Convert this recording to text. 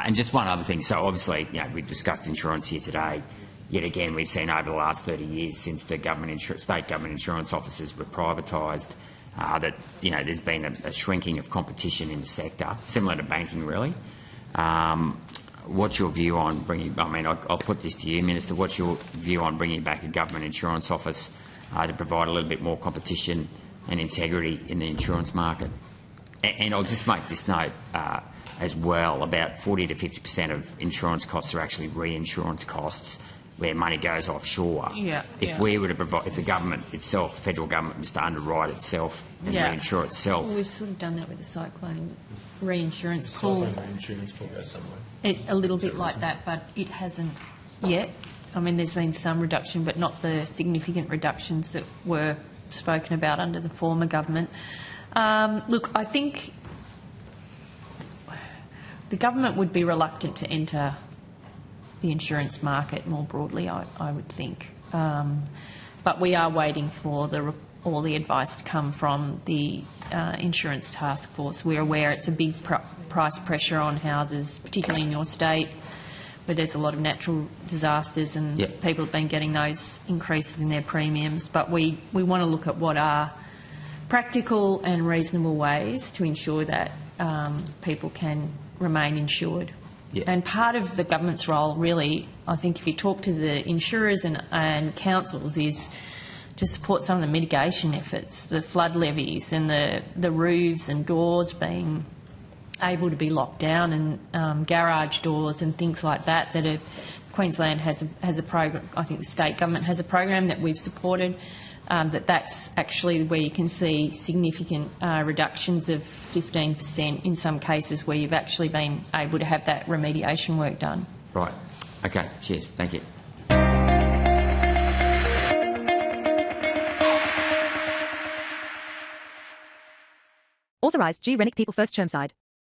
And just one other thing. So obviously, we've discussed insurance here today. Yet again, we've seen over the last 30 years since the state government insurance offices were privatised that there's been a shrinking of competition in the sector, similar to banking, really. What's your view on bringing? I mean, I'll put this to you, Minister. What's your view on bringing back a government insurance office to provide a little bit more competition and integrity in the insurance market? And I'll just make this note as well: about 40 to 50% of insurance costs are actually reinsurance costs, where money goes offshore. If we were to provide, if the government itself, the federal government, was to underwrite itself and reinsure itself. Well, we've sort of done that with the cyclone reinsurance pool. Reinsurance pool goes somewhere. A little bit like that, but it hasn't yet. I mean, there's been some reduction, but not the significant reductions that were spoken about under the former government. Look, I think the government would be reluctant to enter the insurance market more broadly, I would think. But we are waiting for all the advice to come from the insurance task force. We're aware it's a big price pressure on houses, particularly in your state, where there's a lot of natural disasters and people have been getting those increases in their premiums. But we want to look at what are practical and reasonable ways to ensure that people can remain insured. And part of the government's role, really, I think if you talk to the insurers and councils, is to support some of the mitigation efforts, the flood levies and the roofs and doors being able to be locked down, and garage doors and things like that. Queensland has a program. I think the state government has a program that we've supported. That's actually where you can see significant reductions of 15% in some cases, where you've actually been able to have that remediation work done. Right. Okay. Cheers. Thank you. Authorised G. Rennick People First Chermside.